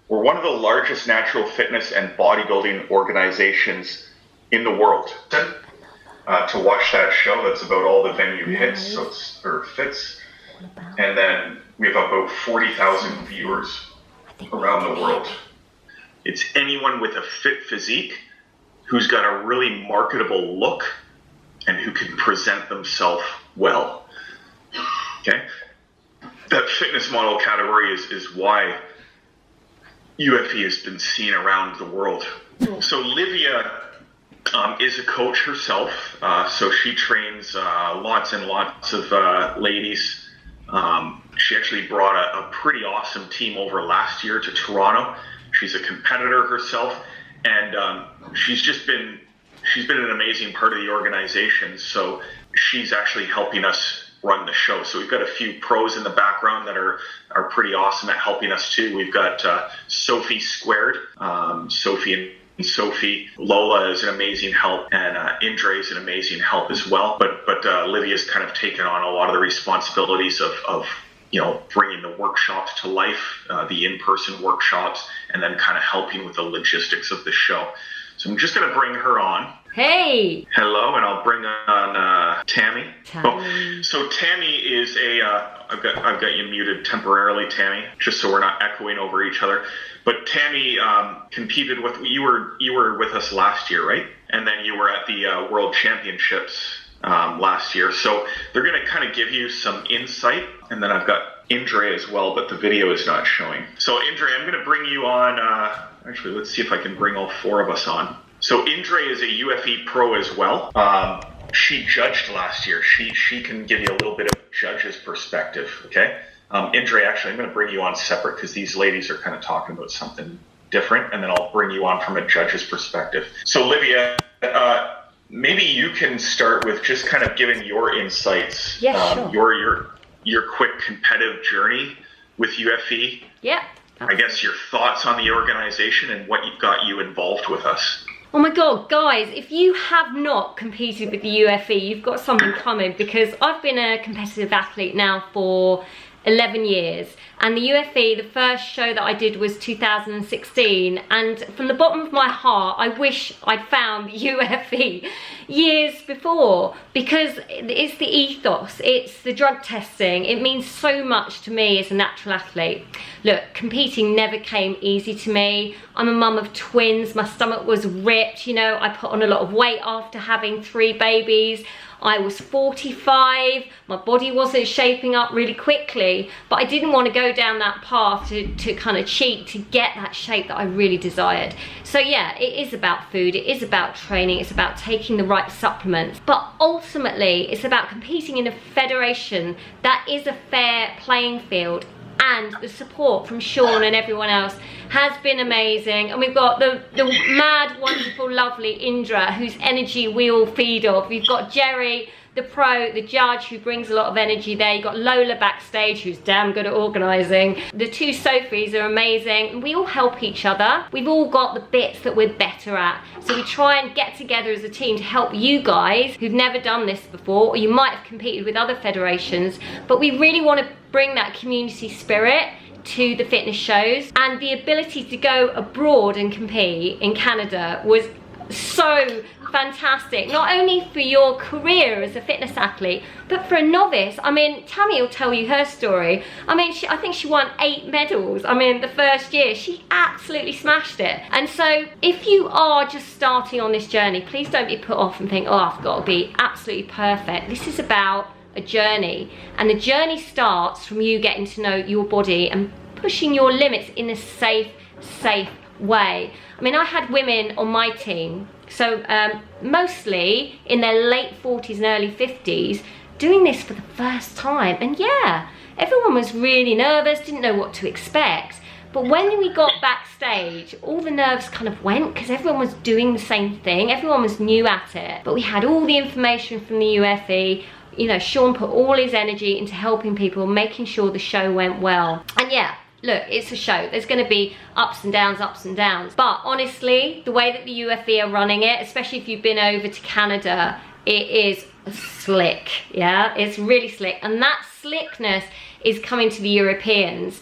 We're one of the largest natural fitness and bodybuilding organizations in the world. To watch that show, that's about all the venue hits, or fits. And then we have about 40,000 viewers around the world. It's anyone with a fit physique who's got a really marketable look and who can present themselves well. Okay? That fitness model category is why UFE has been seen around the world. So Livia is a coach herself. So she trains lots and lots of ladies. She actually brought a pretty awesome team over last year to Toronto. She's a competitor herself, and she's been an amazing part of the organization. So she's actually helping us run the show. So we've got a few pros in the background that are pretty awesome at helping us too. We've got Sophie Squared, Sophie and Sophie. Lola is an amazing help, and Indre is an amazing help as well. But Livia's kind of taken on a lot of the responsibilities of bringing the workshops to life, the in-person workshops, and then kind of helping with the logistics of the show. So I'm just going to bring her on. Hey! Hello, and I'll bring on Tammy. Oh, so Tammy is I've got you muted temporarily, Tammy, just so we're not echoing over each other. But Tammy competed with, you were with us last year, right? And then you were at the World Championships last year. So they're going to kind of give you some insight, and then I've got Indre as well, but the video is not showing. So Indre, I'm going to bring you on. Actually, let's see if I can bring all four of us on. So Indre is a UFE pro as well. She judged last year. She can give you a little bit of judge's perspective, okay? Indre, actually, I'm going to bring you on separate because these ladies are kind of talking about something different, and then I'll bring you on from a judge's perspective. So Livia, maybe you can start with just kind of giving your insights, sure. your quick competitive journey with UFE. Yeah. I guess your thoughts on the organization and what got you involved with us. Oh my God, guys, if you have not competed with the UFE, you've got something coming, because I've been a competitive athlete now for 11 years. And the UFE, the first show that I did was 2016. And from the bottom of my heart, I wish I'd found UFE years before, because it's the ethos, it's the drug testing. It means so much to me as a natural athlete. Look, competing never came easy to me. I'm a mum of twins. My stomach was ripped. You know, I put on a lot of weight after having 3 babies. I was 45, my body wasn't shaping up really quickly, but I didn't want to go down that path to kind of cheat to get that shape that I really desired. So yeah, it is about food, it is about training, it's about taking the right supplements, but ultimately it's about competing in a federation that is a fair playing field. And the support from Sean and everyone else has been amazing. And we've got the mad, wonderful, lovely Indra, whose energy we all feed off. We've got Jerry, the pro, the judge, who brings a lot of energy there. You've got Lola backstage, who's damn good at organising. The 2 Sophies are amazing. And we all help each other. We've all got the bits that we're better at. So we try and get together as a team to help you guys who've never done this before, or you might have competed with other federations. But we really want to bring that community spirit to the fitness shows. And the ability to go abroad and compete in Canada was so fantastic, not only for your career as a fitness athlete, but for a novice. I mean, Tammy will tell you her story. I mean, I think she won 8 medals. I mean, the first year, she absolutely smashed it. And so if you are just starting on this journey, please don't be put off and think, oh, I've got to be absolutely perfect. This is about a journey, and the journey starts from you getting to know your body and pushing your limits in a safe way. I mean, I had women on my team, so mostly in their late 40s and early 50s, doing this for the first time. And yeah, everyone was really nervous, didn't know what to expect. But when we got backstage, all the nerves kind of went, because everyone was doing the same thing. Everyone was new at it. But we had all the information from the UFE. You know, Sean put all his energy into helping people, making sure the show went well. And yeah, look, it's a show. There's going to be ups and downs. But honestly, the way that the UFE are running it, especially if you've been over to Canada, it is slick. Yeah, it's really slick, and that slickness is coming to the Europeans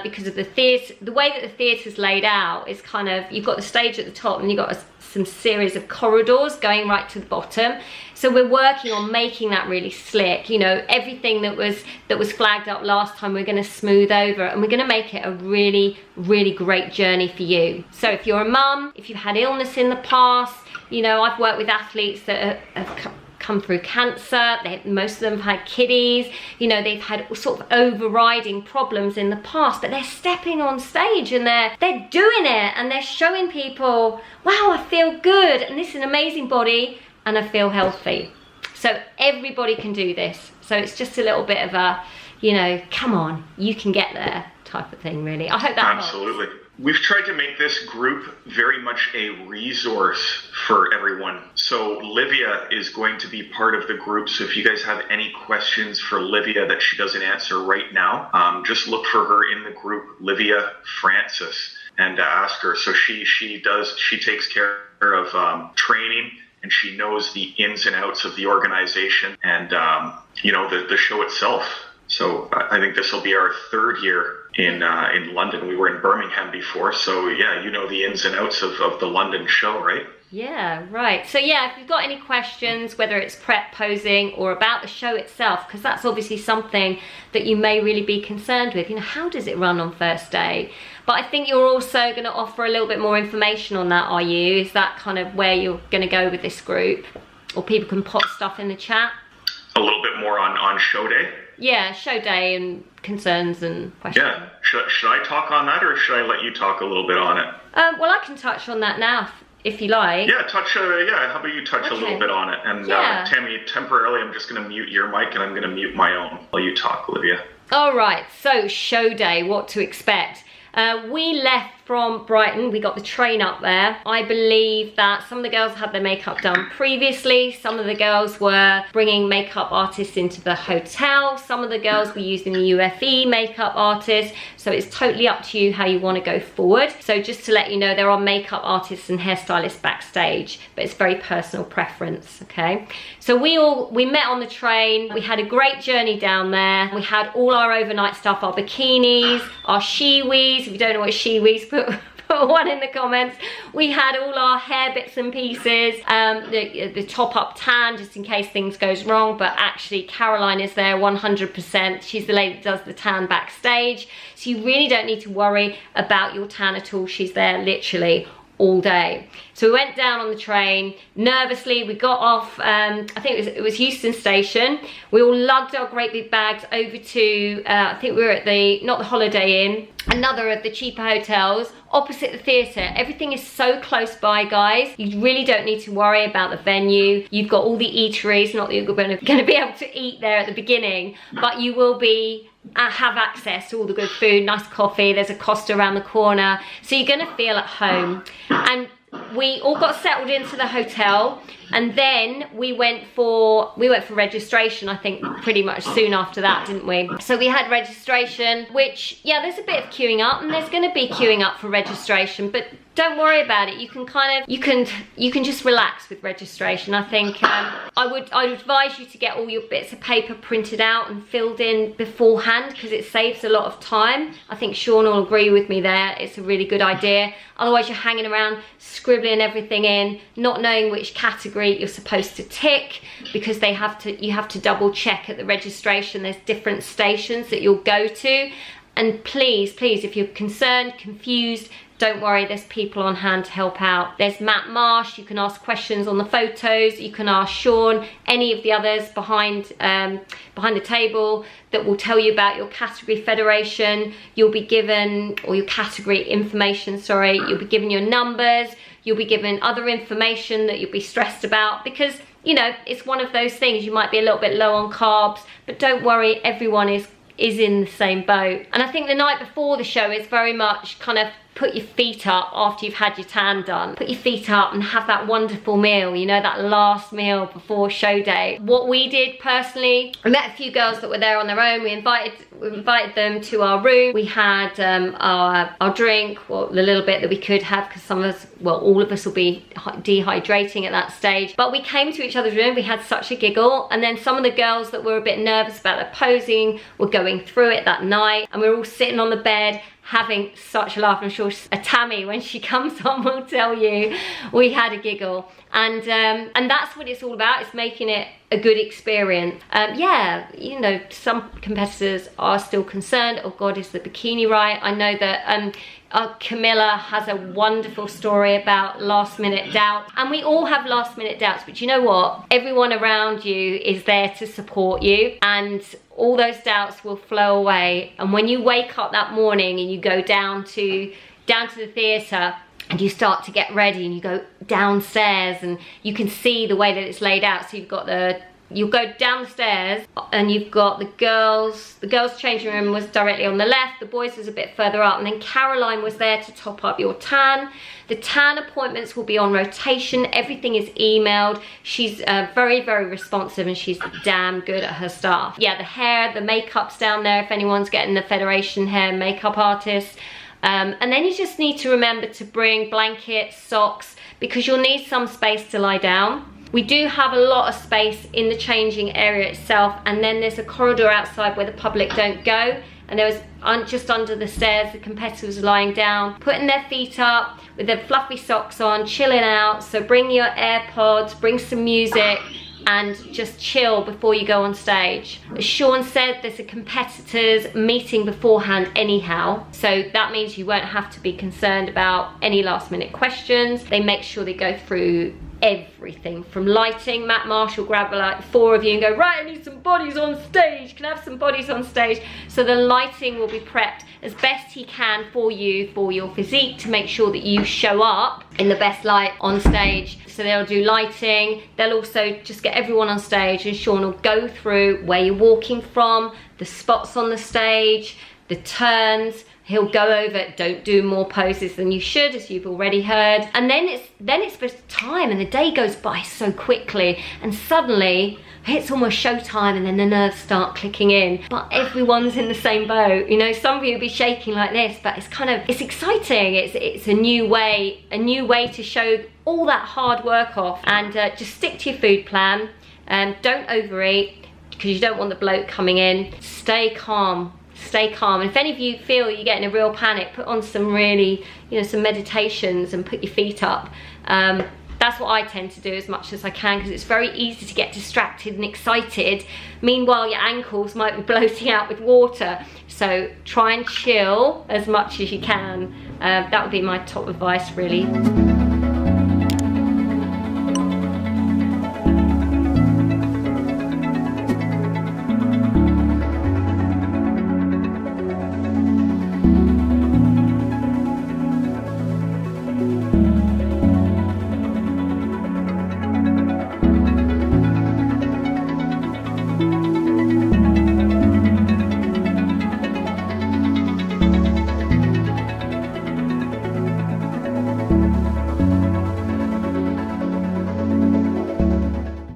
because of the theatre. The way that the theatre is laid out is kind of, you've got the stage at the top and you've got some series of corridors going right to the bottom. So we're working on making that really slick. You know, everything that was flagged up last time, we're going to smooth over, and we're going to make it a really, really great journey for you. So if you're a mum, if you've had illness in the past, you know, I've worked with athletes that have come through cancer. Most of them have had kidneys. You know, they've had sort of overriding problems in the past, but they're stepping on stage and they're doing it, and they're showing people, wow, I feel good, and this is an amazing body, and I feel healthy. So everybody can do this. So it's just a little bit of a, you know, come on, you can get there type of thing, really. I hope that absolutely helps. We've tried to make this group very much a resource for everyone. So Livia is going to be part of the group. So if you guys have any questions for Livia that she doesn't answer right now, just look for her in the group, Livia Francis, and ask her. So she takes care of training, and she knows the ins and outs of the organization and you know, the show itself. So I think this will be our third year in London. We were in Birmingham before, so yeah, you know the ins and outs of the London show, right? Yeah, right. So yeah, if you've got any questions, whether it's prep, posing, or about the show itself, because that's obviously something that you may really be concerned with. You know, how does it run on first day? But I think you're also going to offer a little bit more information on that, are you? Is that kind of where you're going to go with this group? Or people can pop stuff in the chat? A little bit more on show day? Yeah, show day and concerns and questions. Yeah, should I talk on that, or should I let you talk a little bit on it? Well, I can touch on that now if you like. Yeah, how about you touch a little bit on it? And Tammy, temporarily I'm just going to mute your mic and I'm going to mute my own while you talk, Olivia. All right, so show day, what to expect. We left from Brighton, we got the train up there. I believe that some of the girls had their makeup done previously. Some of the girls were bringing makeup artists into the hotel. Some of the girls were using the UFE makeup artist. So it's totally up to you how you want to go forward. So just to let you know, there are makeup artists and hairstylists backstage, but it's very personal preference, okay? So we met on the train. We had a great journey down there. We had all our overnight stuff, our bikinis, our shiwis. If you don't know what shiwis, put one in the comments. We had all our hair bits and pieces, the top up tan just in case things goes wrong, but actually Caroline is there 100%. She's the lady that does the tan backstage, so you really don't need to worry about your tan at all. She's there literally all day. So we went down on the train nervously. We got off, I think it was Euston Station. We all lugged our great big bags over to, I think we were at not the Holiday Inn, another of the cheaper hotels opposite the theatre. Everything is so close by, guys. You really don't need to worry about the venue. You've got all the eateries, not that you're going to be able to eat there at the beginning, but you will be have access to all the good food, nice coffee. There's a Costa around the corner, so you're going to feel at home. And we all got settled into the hotel, and then we went for registration, I think pretty much soon after that, didn't we? So we had registration, which, yeah, there's a bit of queuing up, and there's going to be queuing up for registration, but don't worry about it. You can kind of, you can just relax with registration. I think I would advise you to get all your bits of paper printed out and filled in beforehand, because it saves a lot of time. I think Sean will agree with me there. It's a really good idea. Otherwise you're hanging around scribbling everything in, not knowing which category you're supposed to tick, because you have to double check at the registration. There's different stations that you'll go to. And please, if you're concerned, confused, don't worry, there's people on hand to help out. There's Matt Marsh, you can ask questions on the photos, you can ask Sean, any of the others behind the table that will tell you about your category federation. You'll be given, or your category information, sorry, you'll be given your numbers, you'll be given other information that you'll be stressed about, because, you know, it's one of those things, you might be a little bit low on carbs, but don't worry, everyone is in the same boat. And I think the night before the show is very much kind of put your feet up after you've had your tan done. Put your feet up and have that wonderful meal, you know, that last meal before show day. What we did personally, we met a few girls that were there on their own. We invited We invited them to our room. We had our drink, or the little bit that we could have, because some of us, well, all of us will be dehydrating at that stage. But we came to each other's room, we had such a giggle, and then some of the girls that were a bit nervous about their posing were going through it that night, and we were all sitting on the bed having such a laugh. I'm sure Tammy, when she comes on, will tell you we had a giggle, and that's what it's all about. It's making it a good experience. Yeah, you know, some competitors are still concerned, oh God, is the bikini right? I know that Camilla has a wonderful story about last minute doubt, and we all have last minute doubts, but you know what, everyone around you is there to support you, and all those doubts will flow away. And when you wake up that morning and you go down to the theatre and you start to get ready and you go downstairs and you can see the way that it's laid out, so you'll go down the stairs and you've got the girls changing room was directly on the left, the boys was a bit further up, and then Caroline was there to top up your tan. The tan appointments will be on rotation, everything is emailed. She's very, very responsive, and she's damn good at her staff. Yeah, the hair, the makeup's down there if anyone's getting the Federation hair makeup artist. And then you just need to remember to bring blankets, socks, because you'll need some space to lie down. We do have a lot of space in the changing area itself, and then there's a corridor outside where the public don't go, and there was just under the stairs the competitors lying down, putting their feet up with their fluffy socks on, chilling out. So bring your AirPods, bring some music, and just chill before you go on stage. As Sean said, there's a competitors meeting beforehand anyhow, so that means you won't have to be concerned about any last minute questions. They make sure they go through everything from lighting. Matt Marsh will grab like 4 of you and go, right, I need some bodies on stage, can I have some bodies on stage? So the lighting will be prepped as best he can for you, for your physique, to make sure that you show up in the best light on stage. So they'll do lighting, they'll also just get everyone on stage, and Sean will go through where you're walking from, the spots on the stage, the turns. He'll go over, don't do more poses than you should, as you've already heard. And then it's for time, and the day goes by so quickly, and suddenly it's almost showtime, and then the nerves start clicking in. But everyone's in the same boat. You know, some of you will be shaking like this, but it's exciting. It's a new way to show all that hard work off. And just stick to your food plan. Don't overeat, because you don't want the bloat coming in. Stay calm. Stay calm. And if any of you feel you're getting a real panic, put on some really, you know, some meditations and put your feet up. That's what I tend to do as much as I can, because it's very easy to get distracted and excited. Meanwhile, your ankles might be bloating out with water. So try and chill as much as you can. That would be my top advice, really.